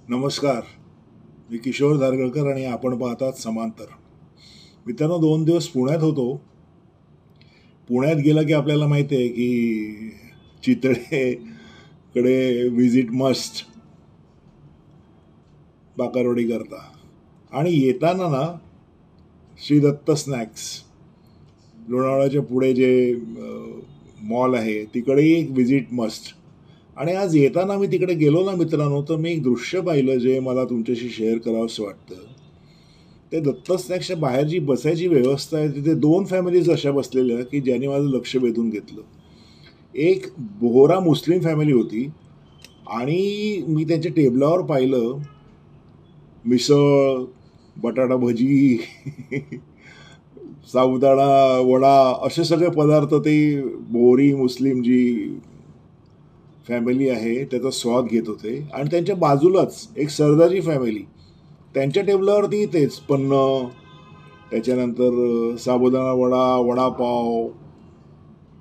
नमस्कार. मी किशोर धारगळकर आणि आपण पाहतात समांतर. मित्रांनो, 2 दिवस पुण्यात होतो. पुण्यात गेलं की आपल्याला माहिती आहे की चितळेकडे व्हिजिट मस्ट बाकरवडी करता. आणि येताना ना श्री दत्त स्नॅक्स लोणावळ्याच्या पुढे जे मॉल आहे तिकडेही एक व्हिजिट मस्ट. आणि आज येताना मी तिकडे गेलो ना मित्रांनो, तर मी एक दृश्य पाहिलं जे मला तुमच्याशी शेअर करावंसं वाटतं. ते दत्त स्नॅक्सच्या बाहेर जी बसायची व्यवस्था आहे तिथे 2 फॅमिलीज अशा बसलेल्या की ज्यांनी माझं लक्ष वेधून घेतलं. एक बोहरा मुस्लिम फॅमिली होती आणि मी त्यांच्या टेबलावर पाहिलं मिसळ, बटाटा भजी, साबुदाणा वडा असे सगळे पदार्थ ते बोहरी मुस्लिम जी फॅमिली आहे त्याचा स्वाद घेत होते. आणि त्यांच्या बाजूलाच एक सरदारजी फॅमिली, त्यांच्या टेबलावरती तेच पन्न, त्याच्यानंतर साबुदाणा वडा, वडापाव.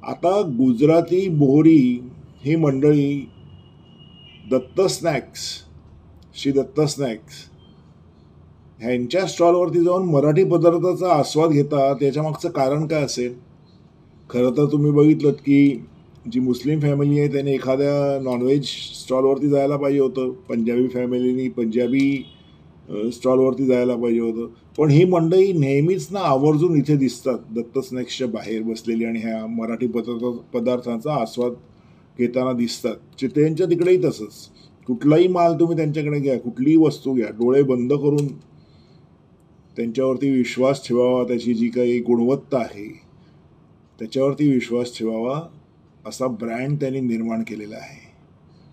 आता गुजराती बोहरी ही मंडळी दत्त स्नॅक्स, श्री दत्त स्नॅक्स ह्यांच्या स्टॉलवरती जाऊन मराठी पदार्थाचा आस्वाद घेतात. त्याच्या मागचं कारण काय असेल? खरं तर तुम्ही बघितलं की जी मुस्लिम फॅमिली आहे त्याने एखाद्या नॉनव्हेज स्टॉलवरती जायला पाहिजे होतं, पंजाबी फॅमिलीनी पंजाबी स्टॉलवरती जायला पाहिजे होतं. पण ही मंडळी नेहमीच ना आवर्जून इथे दिसतात दत्त स्नॅक्सच्या बाहेर बसलेली आणि ह्या मराठी पदार्थांचा आस्वाद घेताना दिसतात. चितळ्यांच्या तिकडेही तसंच. कुठलाही माल तुम्ही त्यांच्याकडे घ्या, कुठलीही वस्तू घ्या, डोळे बंद करून त्यांच्यावरती विश्वास ठेवावा. त्याची जी काही गुणवत्ता आहे त्याच्यावरती विश्वास ठेवावा, असा ब्रँड त्यांनी निर्माण केलेला आहे.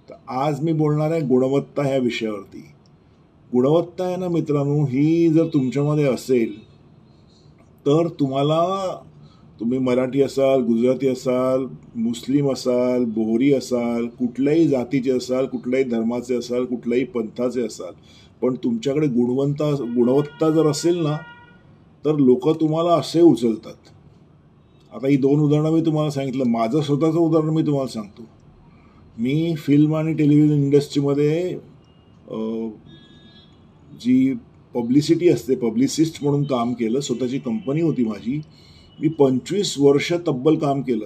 तर आज मी बोलणार आहे गुणवत्ता ह्या विषयावरती. गुणवत्ता आहे ना मित्रांनो, ही जर तुमच्यामध्ये असेल तर तुम्ही मराठी असाल, गुजराती असाल, मुस्लिम असाल, बोहरी असाल, कुठल्याही जातीचे असाल, कुठल्याही धर्माचे असाल, कुठल्याही पंथाचे असाल, पण तुमच्याकडे गुणवत्ता जर असेल ना तर लोक तुम्हाला असे उचलतात. आता ही 2 उदाहरणं मी तुम्हाला सांगितलं. माझं स्वतःचं उदाहरण मी तुम्हाला सांगतो. मी फिल्म आणि टेलिव्हिजन इंडस्ट्रीमध्ये जी पब्लिसिटी असते, पब्लिसिस्ट म्हणून काम केलं. स्वतःची कंपनी होती माझी. मी 25 वर्ष तब्बल काम केलं.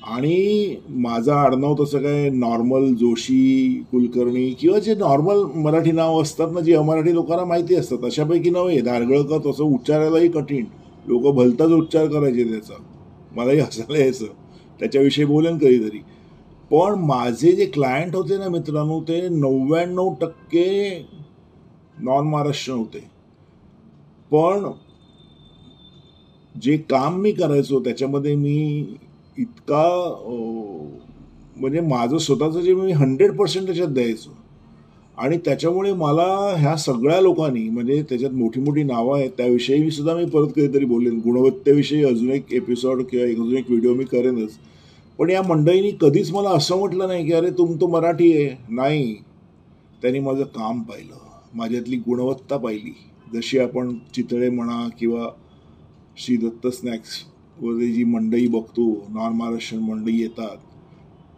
आणि माझं आडनाव तसं काय नॉर्मल जोशी, कुलकर्णी किंवा जे नॉर्मल मराठी नाव असतात ना, जी अमराठी लोकांना माहिती असतात अशापैकी नव्हे. धारगळकर तसं उच्चारायलाही कठीण, लोक भलताच उच्चार करायचे त्याचा. मलाही हसायला यायचं. त्याच्याविषयी बोलेन कधीतरी. पण माझे जे क्लायंट होते ना मित्रांनो, ते 99% नॉन महाराष्ट्र होते. पण जे काम मी करायचो त्याच्यामध्ये मी इतका म्हणजे माझं स्वतःचं जे मी 100% त्याच्यात द्यायचो. आणि त्याच्यामुळे मला ह्या सगळ्या लोकांनी, म्हणजे त्याच्यात मोठी मोठी नावं आहेत त्याविषयी सुद्धा मी परत कधीतरी बोलेन. गुणवत्तेविषयी अजून एक एपिसोड किंवा अजून एक व्हिडिओ मी करेनच. पण या मंडळींनी कधीच मला असं म्हटलं नाही की अरे तो मराठी आहे. नाही, त्यांनी माझं काम पाहिलं, माझ्यातली गुणवत्ता पाहिली. जशी आपण चितळे म्हणा किंवा श्री दत्त स्नॅक्स वगैरे जी मंडई बघतो, नॉन महाराष्ट्रीयन मंडई येतात.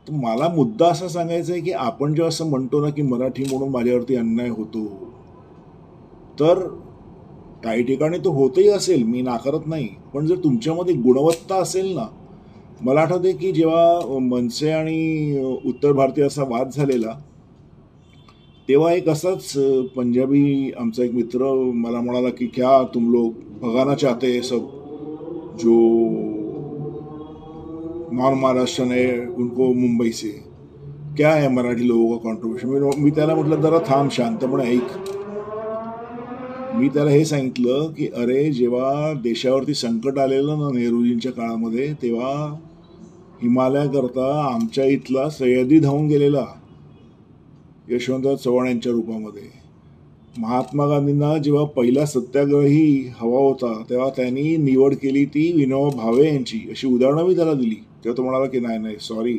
तर मला मुद्दा असा सांगायचा आहे की आपण जेव्हा असं म्हणतो ना की मराठी म्हणून माझ्यावरती अन्याय होतो, तर काही ठिकाणी तो होतही असेल, मी नाकारत नाही. पण जर तुमच्यामध्ये गुणवत्ता असेल ना, मला आठवते की जेव्हा मनसे आणि उत्तर भारतीय असा वाद झालेला, तेव्हा एक असाच पंजाबी आमचा एक मित्र मला म्हणाला की क्या तुम लोग भगाना चाहते हैं सब जो नॉन महाराष्ट्र है उनको मुंबई से, क्या है मराठी लोगों का कॉन्ट्रीब्युशन. मी त्याला म्हटलं जरा थांब, शांतपणे ऐक. मी त्याला हे सांगितलं की अरे, जेव्हा देशावरती संकट आलेलं ना नेहरूजींच्या काळामध्ये, तेव्हा हिमालयाकरता आमच्या इथला सह्याद्री धावून गेलेला यशवंतराव चव्हाण यांच्या रूपामध्ये. महात्मा गांधींना जेव्हा पहिला सत्याग्रही हवा होता तेव्हा त्यांनी निवड केली ती विनोबा भावे यांची. अशी उदाहरणं मी त्याला दिली. तेव्हा तो म्हणाला की नाही सॉरी,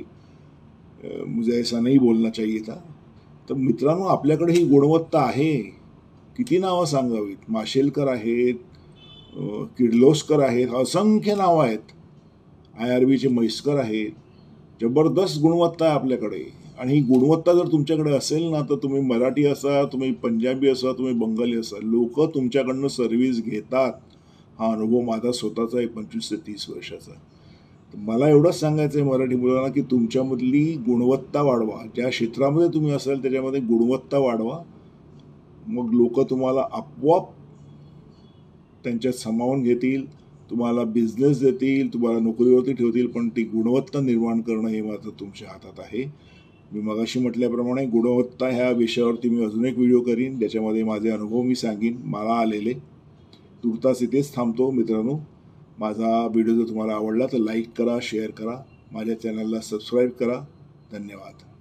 मुझे ऐसा नहीं बोलना चाहिए था. तर मित्रांनो, आपल्याकडे ही गुणवत्ता आहे. किती नावं सांगावीत. माशेलकर आहेत, किर्लोस्कर आहेत, असंख्य नावं आहेत. IRBचे म्हैसकर आहेत. जबरदस्त गुणवत्ता आहे आपल्याकडे. आणि ही गुणवत्ता जर तुमच्याकडे असेल ना, तर तुम्ही मराठी असा, तुम्ही पंजाबी असा, तुम्ही बंगाली असा, लोक तुमच्याकडनं सर्व्हिस घेतात. हा अनुभव माझा स्वतःचा आहे 25 ते 30 वर्षाचा. तर मला एवढंच सांगायचं आहे मराठी मुलांना की तुमच्यामधली गुणवत्ता वाढवा. ज्या क्षेत्रामध्ये तुम्ही असाल त्याच्यामध्ये गुणवत्ता वाढवा. मग लोक तुम्हाला आपोआप त्यांच्यात सामावून घेतील, तुम्हाला बिझनेस देतील, तुम्हाला नोकरीवरती ठेवतील, पण ती गुणवत्ता निर्माण करणं हे मात्र तुमच्या हातात आहे. मी मगाशी म्हटल्याप्रमाणे गुणवत्ता ह्या विषयावरती मी अजून एक व्हिडिओ करीन, ज्याच्यामध्ये माझे अनुभव मी सांगेन मला आलेले. तुर्तास इथेच थांबतो मित्रांनो. माझा व्हिडिओ जर तुम्हाला आवडला तर लाईक करा, शेअर करा, माझ्या चॅनलला सबस्क्राईब करा. धन्यवाद.